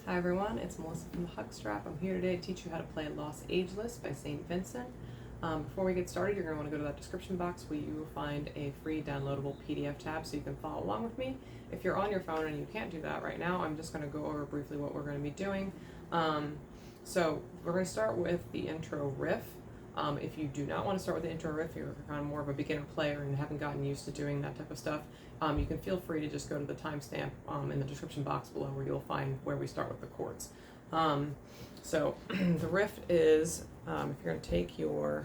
Hi everyone, it's Melissa from the Hug Strap. I'm here today to teach you how to play Los Ageless by St. Vincent. Before we get started, you're going to want to go to that description box where you will find a free downloadable PDF tab so you can follow along with me. If you're on your phone and you can't do that right now, I'm just going to go over briefly what we're going to be doing. So we're going to start with the intro riff. If you do not want to start with the intro riff, you're kind of more of a beginner player and haven't gotten used to doing that type of stuff, you can feel free to just go to the timestamp in the description box below where you'll find where we start with the chords. So the riff is, if you're going to take your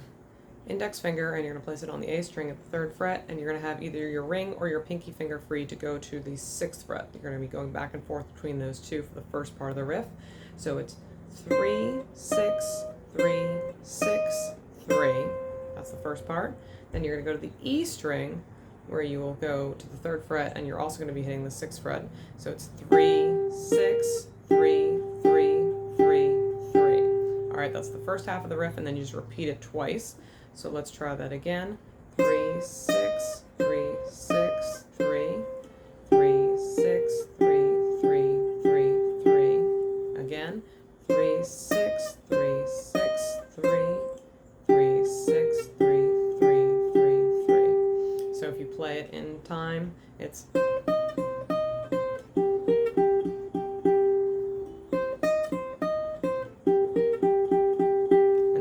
index finger and you're going to place it on the A string at the 3rd fret, and you're going to have either your ring or your pinky finger free to go to the 6th fret. You're going to be going back and forth between those two for the first part of the riff. So it's 3, 6, 3, 6, 3. That's the first part. Then you're going to go to the E string where you will go to the 3rd fret, and you're also going to be hitting the 6th fret. So it's 3, 6, 3, 3, 3, 3. All right, that's the first half of the riff, and then you just repeat it twice. So let's try that again. 3, 6, 3, 6, 3, 3, 6, 3, 3, 3, 3. Again. 3, 6, 3, 6, 3, 3, 6, 3, 3, 3, 3. So if you play it in time, it's and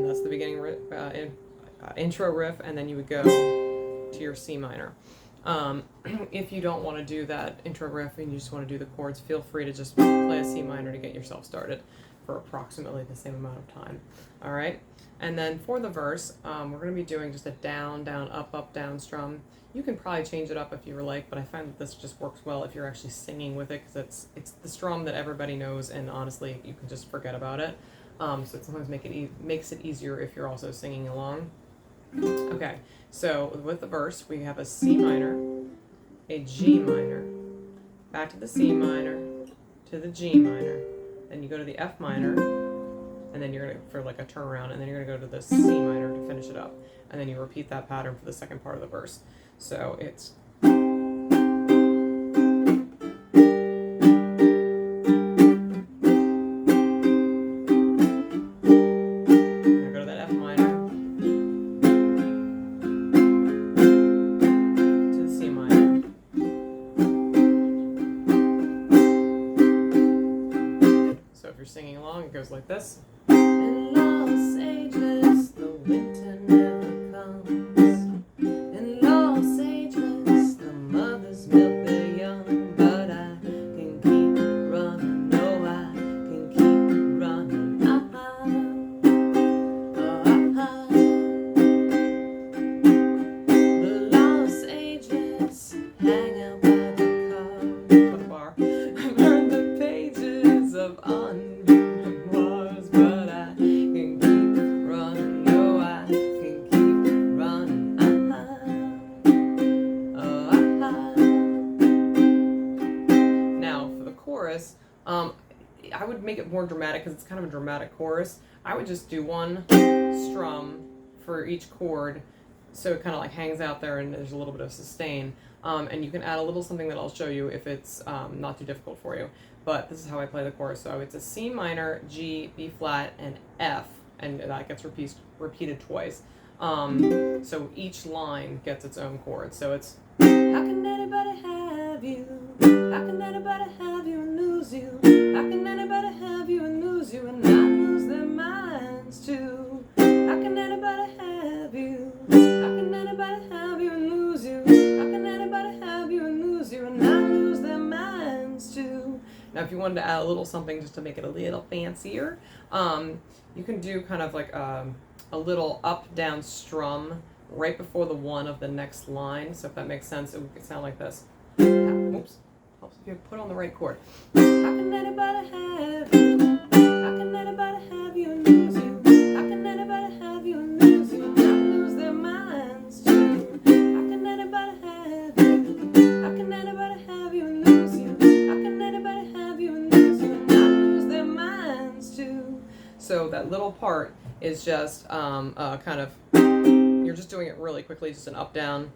that's the beginning riff, intro riff, and then you would go to your C minor. If you don't want to do that intro riff and you just want to do the chords, feel free to just play a C minor to get yourself started for approximately the same amount of time. All right, and then for the verse, we're going to be doing just a down, down, up, up, down strum. You can probably change it up if you like, but I find that this just works well if you're actually singing with it, because it's the strum that everybody knows, and honestly, you can just forget about it. So it sometimes makes it easier if you're also singing along. Okay, so with the verse, we have a C minor, a G minor, back to the C minor, to the G minor, then you go to the F minor, and then you're going to, for like a turnaround, and then you're going to go to the C minor to finish it up. And then you repeat that pattern for the second part of the verse. So it's singing along, it goes like this. In Los Ageless, the winter never comes. In Los Ageless, the mothers milk their young, but I can keep running, no, I can keep running. The Los Ageless hang out by the car. Put a bar. Burn the pages of I would make it more dramatic because it's kind of a dramatic chorus. I would just do one strum for each chord, so it kind of like hangs out there and there's a little bit of sustain. And you can add a little something that I'll show you if it's not too difficult for you. But this is how I play the chorus. So it's a C minor, G, B flat, and F, and that gets repeated twice. So each line gets its own chord. So it's how can anybody have you? How can anybody have you and lose you? How can anybody have you and lose you and not lose their minds too? How can anybody have you? How can anybody have you and lose you? How can anybody have you and lose you and not lose their minds too? Now, if you wanted to add a little something just to make it a little fancier, you can do kind of like a little up-down strum right before the one of the next line. So if that makes sense, it would sound like this. Oops. Helps if you put on the right chord. How can anybody have you? How can anybody have you and lose you? How can anybody have you and lose you and not lose their minds too? How can anybody have you? How can anybody have you and lose you? How can anybody have you and lose you and not lose their minds too? So that little part is just kind of, you're just doing it really quickly, just an up down.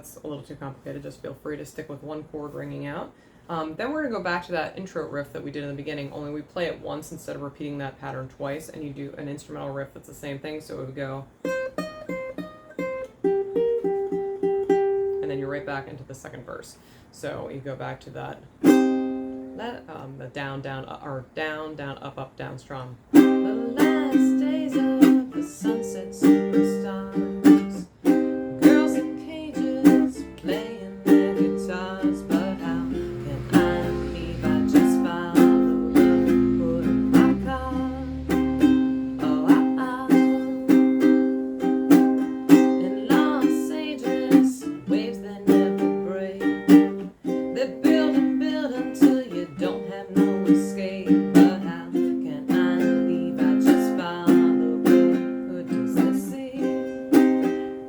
that's a little too complicated, just feel free to stick with one chord ringing out. Then we're going to go back to that intro riff that we did in the beginning, only we play it once instead of repeating that pattern twice, and you do an instrumental riff that's the same thing, so it would go, and then you're right back into the second verse. So you go back to that, the down, down, or down, down, up, down, strum. The last days of the sunset superstars, girls in cages playing their guitars, but how can I leave? I just found the hood of my car. Oh, in Los Ageless, waves that never break. They build and build until you don't have no escape. But how can I leave? I just follow the hood to the sea.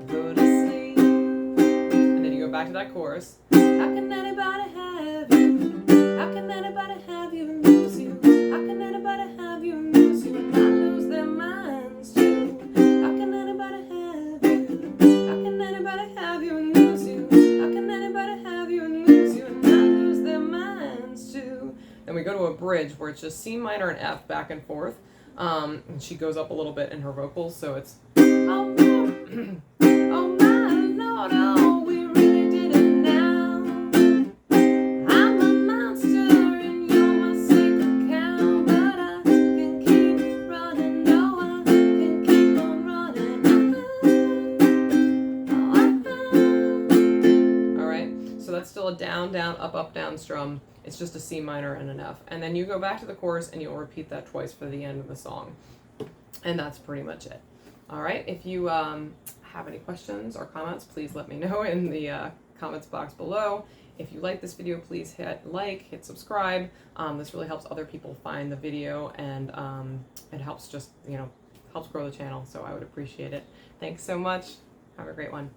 Go to sleep. And then you go back to that chorus. How can anybody have you? How can anybody have you and lose you? How can anybody have you and lose you and not lose their minds too? How can anybody have you? How can anybody have you and lose you? How can anybody have you and lose you and not lose their minds too? Then we go to a bridge where it's just C minor and F back and forth. And she goes up a little bit in her vocals, so it's oh, oh my Lord, oh, we really did it now. I'm a monster and you're my sacred cow, but I can keep running, no, I can keep on running. All right, so that's still a down, down, up, down strum. It's just a C minor and an F. And then you go back to the chorus and you'll repeat that twice for the end of the song. And that's pretty much it. All right, if you have any questions or comments, please let me know in the comments box below. If you like this video, please hit like, hit subscribe. This really helps other people find the video, and it helps just, helps grow the channel, so I would appreciate it. Thanks so much. Have a great one.